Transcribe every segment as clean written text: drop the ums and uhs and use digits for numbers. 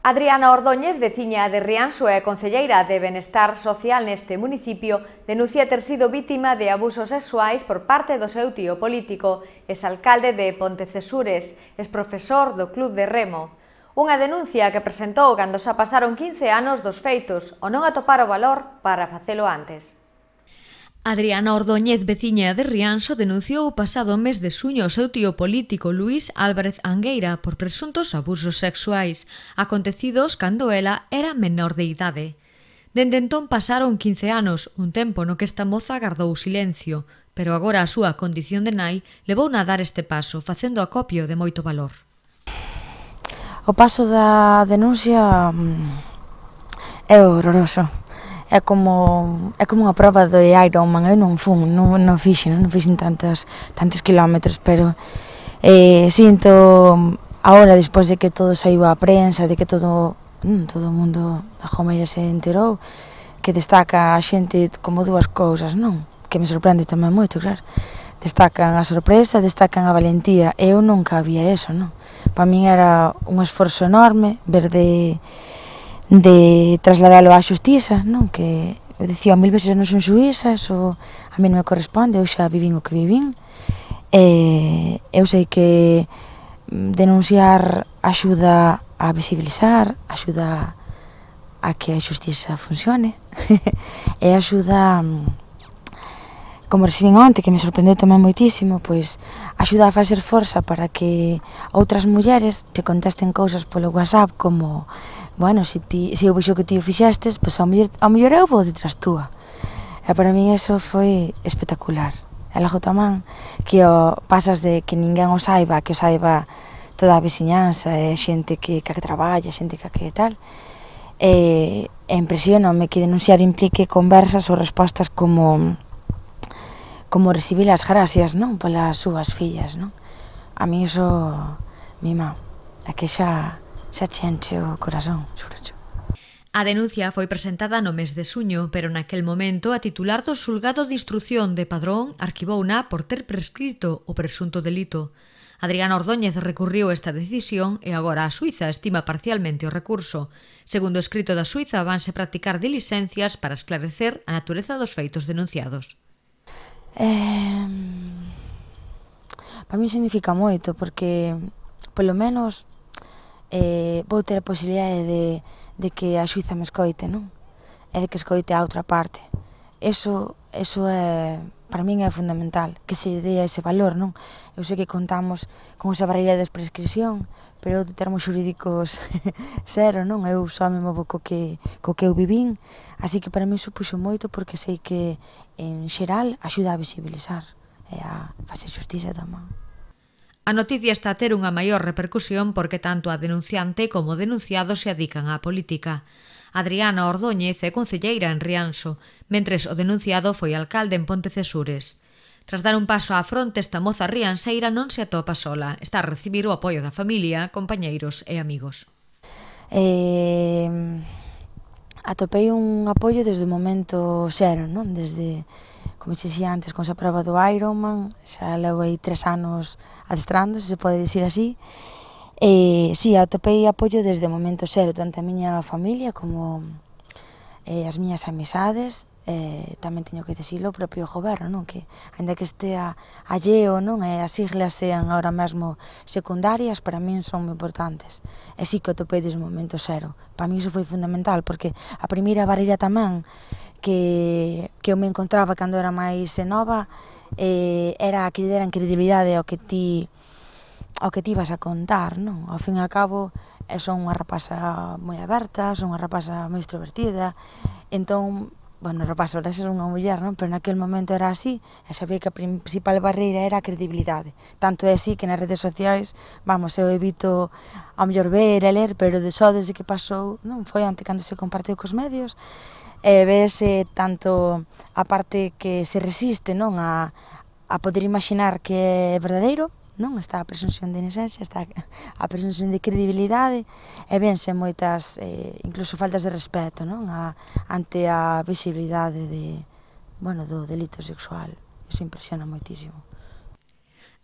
Adriana Ordóñez, veciña de Rianxo e concelleira de Benestar Social neste municipio, denuncia ter sido vítima de abusos sexuais por parte do seu tío político, exalcalde de Pontecesures, exprofesor do Club de Remo. Unha denuncia que presentou cando xa pasaron 15 anos dos feitos, o non atopar o valor para facelo antes. Adriana Ordóñez, veciña de Rianxo, denunciou o pasado mes de xuño o seu tío político Luís Álvarez Angueira por presuntos abusos sexuais, acontecidos cando ela era menor de idade. Dende entón pasaron 15 anos, un tempo no que esta moza gardou silencio, pero agora a súa condición de nai levou a dar este paso, facendo acopio de moito valor. O paso da denuncia é horroroso. É como unha prova do Ironman. Eu non fixen tantos kilómetros, pero sinto agora, despois de que todo saiu á prensa, de que todo o mundo da Jomeira se enterou, que destaca a xente como dúas cousas, non? Que me sorprende tamén moito, claro. Destacan a sorpresa, destacan a valentía. Eu nunca había eso, non? Para min era un esforzo enorme ver de trasladalo á xustiza, non? Que eu dicía 1000 veces non son xuíza, eso a mí non me corresponde, eu xa vivín o que vivín. Eu sei que denunciar axuda a visibilizar, axuda a que a xustiza funcione, e axuda, como recibín onte, que me sorprendeu tamén moitísimo, pois axuda a facer forza para que outras mulleres te contesten cousas polo WhatsApp como: bueno, se eu vexo que ti o fixestes, pois ao mellor eu vou detrás túa. E para min eso foi espectacular. E logo tamén que pasas de que ninguén o saiba, que o saiba toda a veciñanza, e xente que traballa, xente que tal. E impresioname que denunciar implique conversas ou respostas como recibir as gracias, non? Polas súas fillas, non? A mí iso mima, é que xa chenche o corazón, xuracho. A denuncia foi presentada no mes de xuño, pero naquel momento a titular do xulgado de instrución de Padrón arquivouna por ter prescrito o presunto delito. Adriana Ordóñez recurriu esta decisión e agora a Suíza estima parcialmente o recurso. Segundo o escrito da Suíza, vanse practicar dilixencias para esclarecer a natureza dos feitos denunciados. Para mí significa moito, porque polo menos vou ter a posibilidade de que a xuíza me escoite, non? E de que escoite a outra parte. Eso é, para min é fundamental, que se dé ese valor, non? Eu sei que contamos con esa barreira de prescripción, pero de termos xurídicos cero, non? Eu só me movo co que eu vivín, así que para mí supuxo moito, porque sei que en xeral axuda a visibilizar e a facer xustiza tamén. A noticia está a ter unha maior repercusión porque tanto a denunciante como o denunciado se adican á política. Adriana Ordóñez é concelleira en Rianxo, mentres o denunciado foi alcalde en Pontecesures. Tras dar un paso á fronte, esta moza rianxeira non se atopa sola, está a recibir o apoio da familia, compañeiros e amigos. Atopei un apoio desde o momento cero, non? Desde, como dixía antes, con esa prova do Ironman, xa levei 3 anos adestrando, se pode dicir así. Si, atopei apoio desde o momento cero, tanto a miña familia como as miñas amizades. Tamén teño que dicilo o propio goberno, non? Que, ainda que estea alleo, non? E as siglas sean agora mesmo secundarias, para min son moi importantes. E si que atopei desde o momento cero. Para min iso foi fundamental, porque a primeira barreira tamén que eu me encontraba cando era máis nova era que lle deran credibilidade ao que ti vas a contar, non? Ao fin e ao cabo, son unha rapaza moi aberta, son unha rapaza moi extrovertida, entón, bueno, rapaza, ahora ser unha muller, non? Pero naquele momento era así, e sabía que a principal barreira era a credibilidade. Tanto é así que nas redes sociais, vamos, eu evito ao mellor ver e ler, pero só desde que pasou, non? Foi onte cando se compartiu cos medios, vese tanto a parte que se resiste, non? A poder imaginar que é verdadeiro, non? Está a presunción de inocencia, está a presunción de credibilidade, e vense moitas, incluso faltas de respeto, non? Ante a visibilidade do delito sexual. Iso impresiona moitísimo.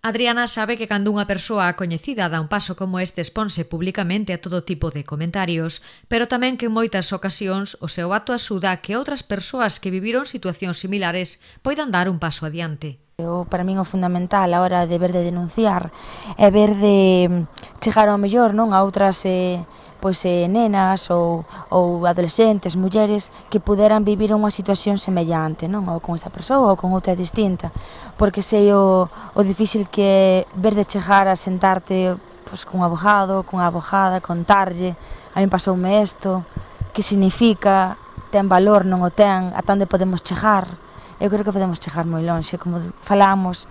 Adriana sabe que cando unha persoa coñecida dá un paso como este exponse publicamente a todo tipo de comentarios, pero tamén que en moitas ocasións o seu acto axuda a que outras persoas que viviron situacións similares poidan dar un paso adiante. Para min o fundamental a hora de ver de denunciar é ver de chegar ao mellor, non, a outras nenas ou adolescentes, mulleres que puderan vivir unha situación semellante, non, ou con esta persoa ou con outra distinta, porque sei o difícil que é ver de chegar a sentarte cun abogado, cunha abogada, contarlle, a min pasoume isto, que significa, ten valor, non o ten, ata onde podemos chegar. Eu creo que podemos chegar moi lonxe, como falamos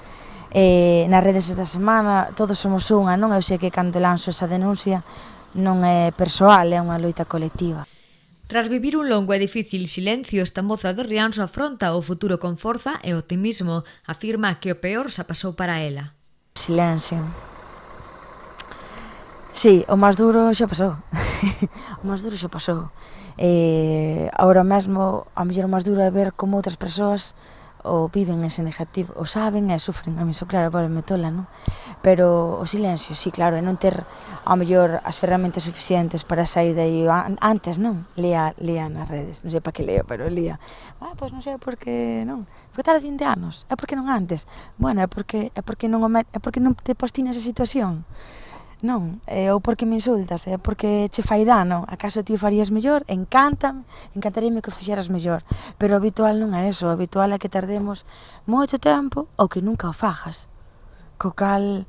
nas redes esta semana, todos somos unha, non? Eu sei que cando lanzo esa denuncia non é persoal, é unha loita colectiva. Tras vivir un longo e difícil silencio, esta moza de Rianxo afronta o futuro con forza e optimismo. Afirma que o peor xa pasou para ela. Silencio. Sí, o máis duro xa pasou. O máis duro xa pasou. Agora mesmo, a mellor o máis duro é ver como outras persoas o viven ese negativo, o saben e sufren. A mí iso, claro, volveme tola, non? Pero o silencio, sí, claro, é non ter ao mellor as ferramentas suficientes para sair de aí. Antes, non? Lía nas redes, non sei para que leo, pero lía. Pois non sei porque non. Porque tarde 20 anos, é porque non antes. Bueno, é porque non te postí nesa situación. Non, ou porque me insultas, é porque che fai dano. Acaso ti o farías mellor? Encantaríame que o fixeras mellor. Pero o habitual non é eso, o habitual é que tardemos moito tempo ou que nunca o fajas. Co cal,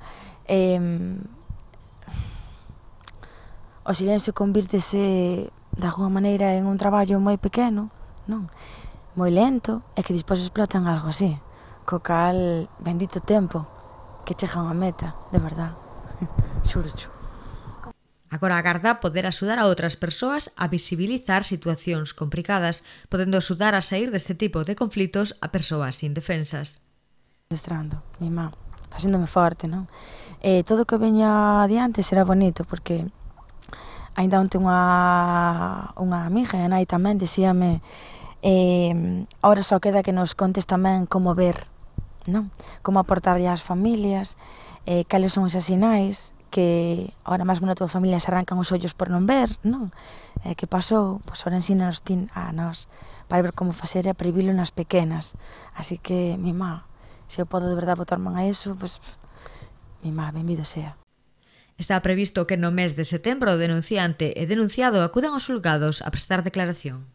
o silencio convírtese de alguma maneira en un traballo moi pequeno, non? Moi lento, e que despois explota en algo así. Co cal, bendito tempo que chega a unha meta, de verdad. Xúrocho. Agora agarda poder axudar a outras persoas a visibilizar situacións complicadas, podendo axudar a sair deste tipo de conflitos a persoas indefensas. Destrando, mi má, facéndome forte, non? Todo o que veña adiante será bonito, porque ainda onte unha amiga, e a nai tamén, dicíame ahora só queda que nos contes tamén como ver, non? Como aportarlle ás familias, cales son esas sinais que agora mesmo na tua familia se arrancan os ollos por non ver, non? Que pasou, pois agora ensínanos a nós para ver como facer e previlo nas pequenas. Así que, mi má, se eu podo de verdade botarme a eso, pois, mi má, benvido sea. Está previsto que no mes de setembro o denunciante e denunciado acudan aos xulgados a prestar declaración.